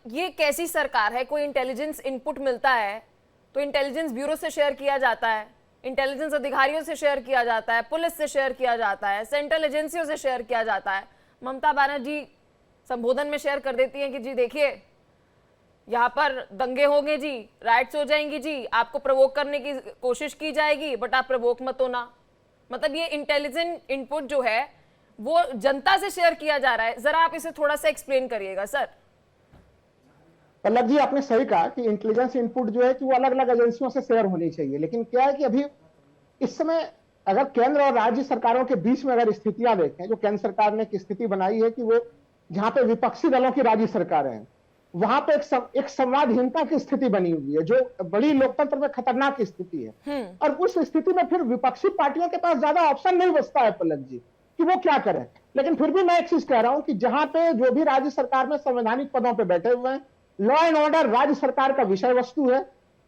ये कैसी सरकार है? कोई इंटेलिजेंस इनपुट मिलता है तो इंटेलिजेंस ब्यूरो से शेयर किया जाता है, इंटेलिजेंस अधिकारियों से शेयर किया जाता है, पुलिस से शेयर किया जाता है, सेंट्रल एजेंसियों से शेयर किया जाता है। ममता बनर्जी संबोधन में शेयर कर देती हैं कि जी देखिए यहाँ पर दंगे होंगे जी, राइट्स हो जाएंगी जी, आपको प्रवोक करने की कोशिश की जाएगी बट आप प्रवोक मत होना। मतलब ये इंटेलिजेंट इनपुट जो है वो जनता से शेयर किया जा रहा है। जरा आप इसे थोड़ा सा एक्सप्लेन करिएगा सर। पल्लव जी, आपने सही कहा कि इंटेलिजेंस इनपुट जो है कि वो अलग अलग एजेंसियों से शेयर होनी चाहिए, लेकिन क्या है कि अभी इस समय अगर केंद्र और राज्य सरकारों के बीच में अगर स्थितियां देखें, जो केंद्र सरकार ने एक स्थिति बनाई है कि वो जहां पे विपक्षी दलों की राज्य सरकारें हैं, वहां पे एक संवादहीनता की स्थिति बनी हुई है, जो बड़ी लोकतंत्र में खतरनाक स्थिति है। और उस स्थिति में फिर विपक्षी पार्टियों के पास ज्यादा ऑप्शन नहीं बचता है पल्लव जी कि वो क्या करें। लेकिन फिर भी मैं एक चीज कह रहा हूं कि जहां पे जो भी राज्य सरकार में संवैधानिक पदों पर बैठे हुए हैं, लॉ एंड ऑर्डर राज्य सरकार का विषय वस्तु है,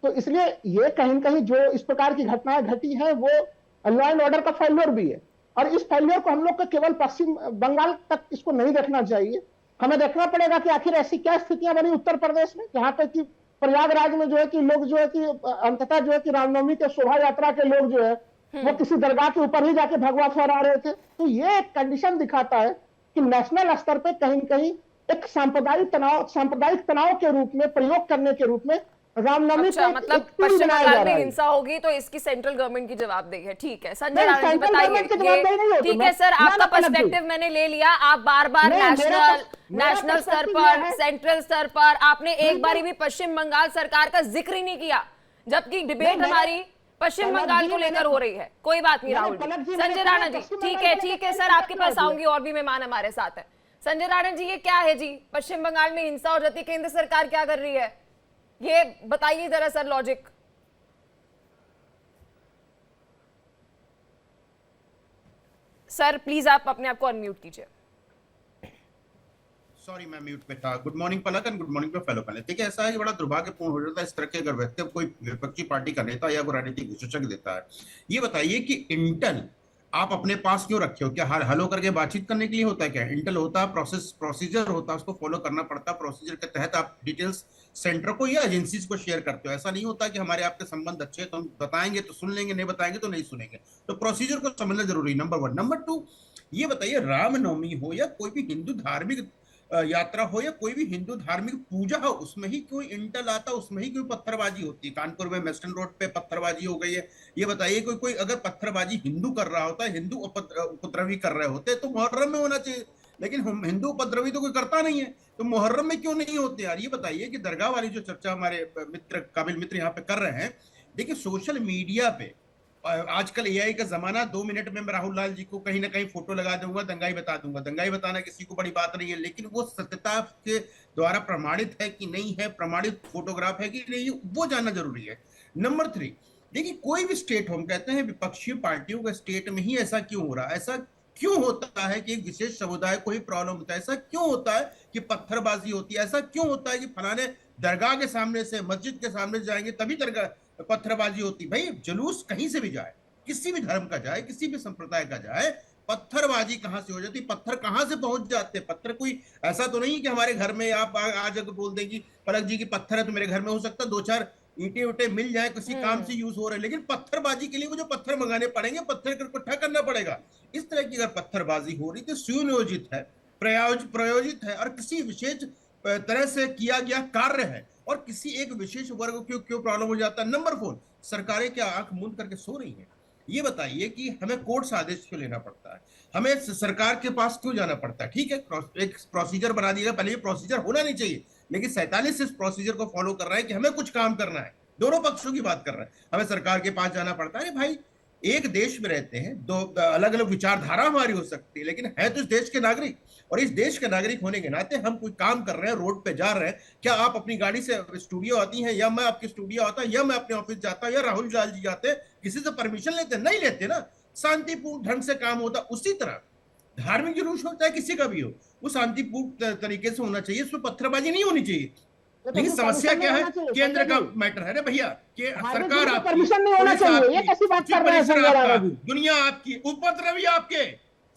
तो इसलिए ये कहीं न कहीं जो इस प्रकार की घटनाएं घटी हैं वो लॉ एंड ऑर्डर का फेल्योर भी है। और इस फेल्योर को हम लोग को केवल पश्चिम बंगाल तक इसको नहीं देखना चाहिए, हमें देखना पड़ेगा कि आखिर ऐसी क्या स्थितियां बनी उत्तर प्रदेश में, जहां पे कि प्रयागराज में जो है कि लोग जो है कि अंततः जो है कि रामनवमी के शोभा यात्रा के लोग जो है वो किसी दरगाह के ऊपर ही जाके भगवा फहरा रहे थे। तो ये एक कंडीशन दिखाता है कि नेशनल स्तर पे कहीं न कहीं एक सांप्रदायिक तनाव के रूप में प्रयोग करने के रूप में रामनवमी अच्छा, को मतलब एक टूल पश्चिम बनाया बंगाल जा में रहा है। हिंसा होगी तो इसकी सेंट्रल गवर्नमेंट की जवाबदेही है। ठीक है संजय नहीं, राणा जी सेंट्रल बताइए। गवर्नमेंट की जवाबदेही नहीं होगी। ठीक है सर, ना, आपका ना, पलक जी। पर्सपेक्टिव मैंने ले लिया। आप बार बार नहीं, नेशनल स्तर पर्सपेक्टिव पर, यह है। सेंट्रल स्तर पर आपने एक बिल्कुल। बारी भी पश्चिम बंगाल सरकार का जिक्र ही नहीं किया, जबकि डिबेट नहीं, हमारी पश्चिम पलक बंगाल जी, को लेकर हो रही है। कोई बात नहीं राहुल पलक जी। जी, मैंने संजय कहा राणा जी पश्चिम ठीक बंगाल है, को ठीक है लेकर सर, आपके क्या पास दिया? आऊंगी, और भी मेहमान हमारे साथ है। संजय राणा जी ये क्या है जी? पश्चिम बंगाल में हिंसा हो जाती, केंद्र सरकार क्या कर रही है? ये बताइए जरा सर लॉजिक। सर प्लीज आप अपने आप को अनम्यूट कीजिए। सॉरी मैं म्यूट पे था। Good morning Palak and good morning to fellow panel. देखिए ऐसा है कि बड़ा दुर्भाग्यपूर्ण हो जाता है इस तरह के अगर वक्तव्य कोई विपक्षी पार्टी का नेता या कोई राजनीतिक विशेषज्ञ देता है। ये बताइए कि इंटेल आप अपने पास क्यों रखे हो? क्या हल होकर के बातचीत करने के लिए होता है? क्या इंटेल होता है प्रोसीजर होता है, उसको फॉलो करना पड़ता है। प्रोसीजर के तहत आप डिटेल्स सेंटर को या एजेंसीज को शेयर करते हो। ऐसा नहीं होता कि हमारे आपके संबंध अच्छे तो हम बताएंगे तो सुन लेंगे, नहीं बताएंगे तो नहीं सुनेंगे। तो प्रोसीजर को समझना जरूरी, नंबर वन। नंबर टू, ये बताइए रामनवमी हो या कोई भी हिंदू धार्मिक यात्रा हो या कोई भी हिंदू धार्मिक पूजा हो, उसमें ही कोई इंटेल आता, उसमें ही कोई पत्थरबाजी होती है। कानपुर में वेस्टर्न रोड पे पत्थरबाजी हो गई है। ये बताइए कोई कोई अगर पत्थरबाजी हिंदू कर रहा होता है, हिंदू उपद्रवी कर रहे होते तो मुहर्रम में होना चाहिए, लेकिन हम हिंदू उपद्रवी तो कोई करता नहीं है, तो मुहर्रम में क्यों नहीं होते यार? ये बताइए कि दरगाह वाली जो चर्चा हमारे मित्र काबिल मित्र यहाँ पे कर रहे हैं, देखिए सोशल मीडिया पे आजकल एआई का जमाना, 2 मिनट में मैं राहुल लाल जी को कहीं ना कहीं फोटो लगा दूंगा, दंगाई बता दूंगा। दंगाई बताना किसी को बड़ी बात नहीं है, लेकिन वो सत्यता के द्वारा प्रमाणित है कि नहीं है, प्रमाणित फोटोग्राफ है कि नहीं, वो जानना जरूरी है। नंबर 3, देखिए कोई भी स्टेट, हम कहते हैं विपक्षी पार्टियों के स्टेट में ही ऐसा क्यों हो रहा है? ऐसा क्यों होता है कि एक विशेष समुदाय को ही प्रॉब्लम होता है? ऐसा क्यों होता है कि पत्थरबाजी होती है? ऐसा क्यों होता है कि फलाने दरगाह के सामने से, मस्जिद के सामने से जाएंगे तभी दरगाह पत्थरबाजी होती? भाई जुलूस कहीं से भी जाए, किसी भी धर्म का जाए, किसी भी संप्रदाय का जाए, पत्थरबाजी कहां से हो जाती? पत्थर कहां से पहुंच जाते? पत्थर कोई ऐसा तो नहीं कि हमारे घर में आप आज अगर बोल देंगी पलक जी की पत्थर है तो मेरे घर में हो सकता है 2-4 ईंटे उटे मिल जाए, किसी काम से यूज हो रहे हैं, लेकिन पत्थरबाजी के लिए वो जो पत्थर मंगाने पड़ेंगे, पत्थर को इकट्ठा करना पड़ेगा। इस तरह की अगर पत्थरबाजी हो रही तो सुनियोजित है, प्रयोजित है और किसी विशेष तरह से किया गया कार्य है, और किसी एक विशेष वर्ग को क्यों क्यों प्रॉब्लम हो जाता है? नंबर 4, सरकारें क्या आंख मूंद करके सो रही हैं? ये बताइए कि हमें कोर्ट से आदेश क्यों लेना पड़ता है, हमें सरकार के पास क्यों जाना पड़ता है? ठीक है एक प्रोसीजर बना दिया, पहले ये प्रोसीजर होना नहीं चाहिए, लेकिन 47 इस प्रोसीजर को फॉलो कर रहा है कि हमें कुछ काम करना है। दोनों पक्षों की बात कर रहे हैं, हमें सरकार के पास जाना पड़ता है। अरे भाई एक देश में रहते हैं, दो अलग अलग विचारधारा हमारी हो सकती है, लेकिन है तो इस देश के नागरिक, और इस देश के नागरिक होने के नाते हम कोई काम कर रहे हैं, रोड पे जा रहे हैं, क्या आप अपनी गाड़ी से स्टूडियो आती हैं, या मैं आपके स्टूडियो आता या मैं अपने ऑफिस जाता या राहुल लाल जी जाते, किसी से परमिशन लेते? नहीं लेते ना, शांतिपूर्ण ढंग से काम होता। उसी तरह धार्मिक जुलूस होता है, किसी का भी हो, वो शांतिपूर्ण तरीके से होना चाहिए, उसमें पत्थरबाजी नहीं होनी चाहिए। लेकिन समस्या क्या है? केंद्र का मैटर है ना भैया, कि सरकार आपकी, परमिशन नहीं होना चाहिए, ये कैसी बात कर रहे हैं संजय राणा जी? दुनिया आपकी, उपद्रवी आपके,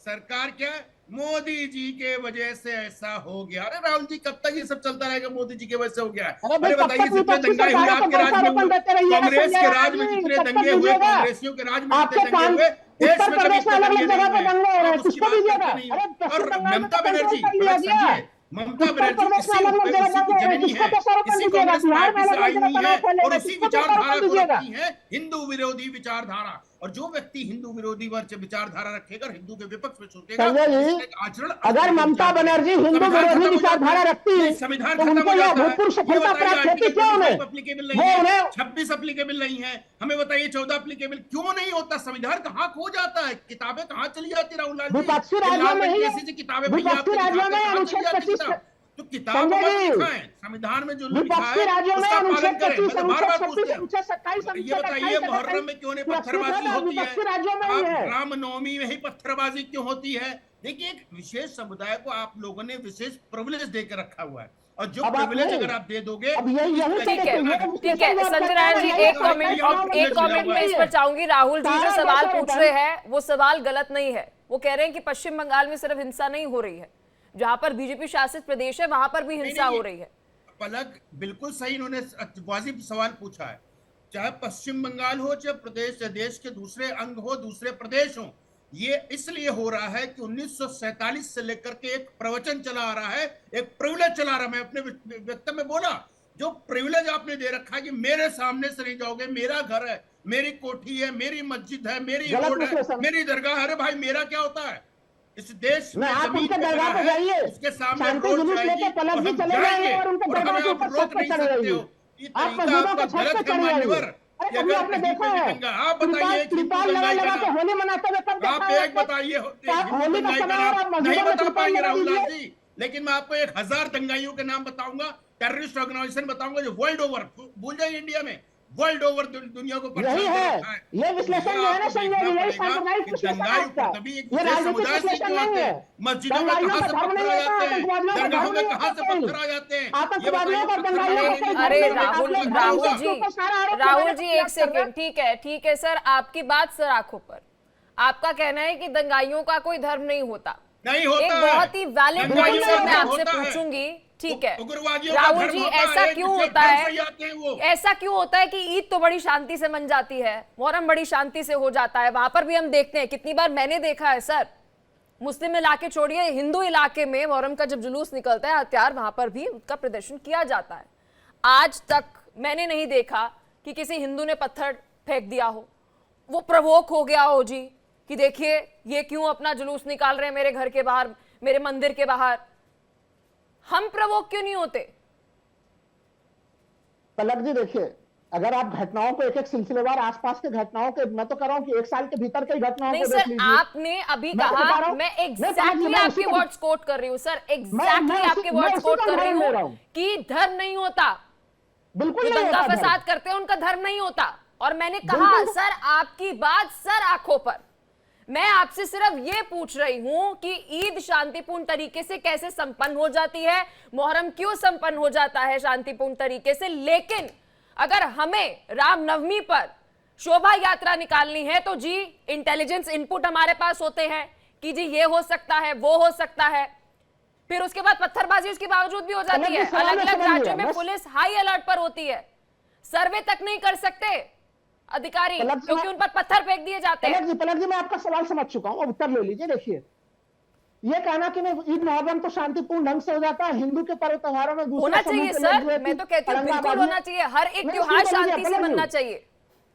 सरकार क्या मोदी जी के वजह से ऐसा हो गया। अरे राहुल जी, कब तक ये सब चलता रहेगा? मोदी जी की वजह से हो गया है। अरे भाई, अरे कब बताइए, तक जितने विपक्षी दंगे हुए सरकारों को आपके राज में दोषारोपण हुए, देते रहिएगा कांग्रेस संजय के राउत राज में जी, जितने कब तक दंगे हुए, दीजिएगा? कांग्रेसियों के राज में आपके जितने दंगे कान हुए, देश उत्तर में कभी प्रदेश में इतने अलग दंगे अलग नहीं जगह पे हुए। दंगे हो रहे आप हैं, उसकी किसको बात दीजिएगा? करते नहीं हो। अरे पश्चिम और बंगाल में ममता तो कंट्रोल बनर्जी, कर लिया पलक गया। समझिए, ममता उत्तर बनर्जी प्रदेश में इसी अलग अलग जगह इसी की दंगे हो रहे हैं, जननी किसको है, दोषारोपण इसी दीजिएगा? कांग्रेस बिहार में पार्टी से अलग अलग आई जगह हुई तनाव है फैलेगा, और उसी किसको दोषारोपण विचारधारा को दीजिएगा? रखती है, हिंदू विरोधी विचारधारा। और जो व्यक्ति हिंदू विरोधी विचारधारा रखेगा, हिंदू के विपक्ष में सोचेगा, संजय जी, जिसका एक आचरण इस अगर तरह के ममता विचार करेगा, बनर्जी हिंदू संविधान विरोधी खत्म हो जाता विचारधारा है। रखती नहीं, संविधान तो खत्म उनको हो यह जाता है। भूतपूर्व ये सफलता बताइए, प्राप्त होती आर्टिकल क्यों उन्हें? 25 अप्लीकेबल वो नहीं है, उन्हें 26 अप्लीकेबल नहीं है, हमें बताइए 14 अप्लीकेबल क्यों नहीं होता? संविधान कहाँ खो जाता है? किताबें कहाँ चली जाती, राहुल लाल जी? विपक्षी ये राज्यों लाल में रंग ही की ऐसी किताबें भैया विपक्षी आपके राज्यों दिखाते में हैं, कहाँ चली अनुच्छेद जाती 25 किताब? तो किताब संजय मत जी, दिखाएं, संविधान में जो लिखा विपक्षी है राज्यों में उसका पालन अनुच्छेद करें। 25, मैं तो बार अनुच्छेद बार 26, पूछते हैं, अनुच्छेद 27, ये अनुच्छेद बताइए 28 मुहर्रम में क्यों नहीं सुरक्षित है पत्थरबाजी तो होती है? विपक्षी राज्यों में ही आप है। रामनवमी में ही पत्थरबाजी क्यों होती है? देखिए, एक विशेष समुदाय को आप लोगों ने विशेष प्रिविलेज देकर रखा हुआ है, और जो अब आप प्रिविलेज नहीं, अगर आप दे दोगे अब यही तो यही इस तो तरीके देखो, से ये ठीक है विश्लेषण जो आप संजय करते हैं नारायण ना, जी, यही एक तो कमेंट घटनाओं अब को एक प्रिविलेज मिला कमेंट हुआ में है। इस पर चाहूंगी। राहुल जी जो सारा सवाल दोषारोपण- पूछ रहे हैं वो सवाल गलत नहीं है। वो कह रहे हैं कि पश्चिम बंगाल में सिर्फ हिंसा नहीं हो रही है, जहां पर बीजेपी शासित प्रदेश है वहां पर भी हिंसा हो रही है। पलक बिल्कुल सही, इन्होंने वाजिब सवाल पूछा है। चाहे पश्चिम बंगाल हो, चाहे प्रदेश, देश के दूसरे अंग हो, दूसरे प्रदेश हो, ये इसलिए हो रहा है कि 1947 से लेकर के एक प्रवचन चला आ रहा है, एक प्रिविलेज चला आ रहा है। मैं अपने वक्तव्य में बोला, जो प्रिविलेज आपने दे रखा है कि मेरे सामने से नहीं जाओगे, मेरा घर है, मेरी कोठी है, मेरी मस्जिद है, मेरी गलत रोड है, विश्लेषण। मेरी दरगाह है। अरे भाई, मेरा क्या होता है? इस देश में नहीं, आप जमीन उनके पे दरगाह बना पे है, जाइए, उसके सामने शांति रोड जुलूस जाएगी लेके पलक और जी हम चले जाएंगे जाएंगे और उनके और दरगाह हमें के आप ऊपर छत रोक पे नहीं चढ़े सकते जाइए। हो। ये आप तरीका मस्जिदों आपका के छत पे गलत है चढ़े मान्यवर। जाइए। अरे कि कभी अगर आपने कहीं देखा पे भी है दंगा, आप बताइए एक हिंदू त्रिपाल लगा दंगाई का लगा के नाम, होली मनाते हुए कब देखा आप है एक बताइए आप हिंदू होली का दंगाई का समय और आप नाम नहीं मस्जिदों में बता त्रिपाल पाएंगे लगा राहुल लाल दीजिए। जी, लेकिन मैं आपको 1000 दंगाइयों के नाम बताऊंगा, टेररिस्ट ऑर्गेनाइजेशन बताऊंगा जो वर्ल्ड ओवर, भूल जाइए इंडिया में, वर्ल्ड ओवर दुनिया को यही परेशान कर है, रखा है। ये विश्लेषण जो है ना आपको संजय देखना जी, यही पड़ेगा सांप्रदायिक कि विश्लेषण दंगाई आपका, तभी एक ये विशेष राजनीतिक समुदाय से विश्लेषण क्यों नहीं आते है। हैं? मस्जिदों में दंगाइयों कहां का से धर्म पत्थर नहीं आ होता, जाते हैं? आतंकवादियों का दरगाहों धर्म में नहीं कहां से होता। पत्थर आ जाते हैं? ये आतंकवादियों बताइए, का पत्थर दंगाइयों लगाने का के लिए अरे कितने लोग राहुल खड़े राहुल हुआ? जी राहुल जी एक सेकंड, ठीक है सर, आपकी बात सर आंखों पर। आपका कहना है कि दंगाइयों का कोई धर्म नहीं होता। नहीं होता एक है। बहुत ही वैलिड दंगाइयों पॉइंट का मैं धर्म आपसे होता है। पूछूंगी, ठीक है उग्रवादियों का राहुल धर्म जी, होता है, ऐसा एक क्यों विशेष होता धर्म से ही है, आते हैं वो। ऐसा क्यों होता है कि ईद तो बड़ी शांति से मन जाती है, मुहर्रम बड़ी शांति से हो जाता है, वहां पर भी हम देखते हैं, कितनी बार मैंने देखा है सर, मुस्लिम इलाके छोड़िए, हिंदू इलाके में मुहर्रम का जब जुलूस निकलता है हथियार, वहां पर भी उसका प्रदर्शन किया जाता है। आज तक मैंने नहीं देखा कि किसी हिंदू ने पत्थर फेंक दिया हो, वो प्रवोक हो गया हो जी कि देखिए ये क्यों अपना जुलूस निकाल रहे हैं मेरे घर के बाहर, मेरे मंदिर के बाहर। हम प्रवोक क्यों नहीं होते? पलक जी देखिए, अगर आप घटनाओं को एक एक सिलसिलेवार आसपास के घटनाओं के, मैं तो कह रहा हूं कि एक साल के भीतर कई घटनाओं नहीं को देख सर, लीजिए। आपने अभी मैं तो बता कहा, रहा हूं, मैं मैं एग्जैक्टली उसी आपके को- वर्ड्स कोट कर रही हूँ सर, एग्जैक्टली मैं आपके उसी वर्ड्स का कोट कर रही उदाहरण दे रहा हूँ हूं। कि धर्म नहीं होता, बिल्कुल जो नहीं दंगा होता धर्म। फसाद करते हैं उनका धर्म नहीं होता। और मैंने कहा बिल्कुल। सर आपकी बात सर आंखों पर, मैं आपसे सिर्फ ये पूछ रही हूं कि ईद शांतिपूर्ण तरीके से कैसे संपन्न हो जाती है, मुहर्रम क्यों संपन्न हो जाता है शांतिपूर्ण तरीके से, लेकिन अगर हमें रामनवमी पर शोभा यात्रा निकालनी है तो जी इंटेलिजेंस इनपुट हमारे पास होते हैं कि जी ये हो सकता है, वो हो सकता है, फिर उसके बाद पत्थरबाजी उसके बावजूद भी हो जाती है। अलग अलग राज्यों में पुलिस हाई अलर्ट पर होती है, सर्वे तक नहीं कर सकते अधिकारी क्योंकि उन पर पत्थर फेंक दिए जाते हैं। पलक जी मैं आपका सवाल समझ चुका हूं, उत्तर ले लीजिए। देखिए, ये कहना कि नहीं ईद मुहर्रम तो शांतिपूर्ण ढंग से हो जाता है, हिंदू के पर्व त्योहारों में होना चाहिए सर, मैं तो कहती हूँ बिल्कुल होना चाहिए, हर एक त्योहार शांति से मनना चाहिए।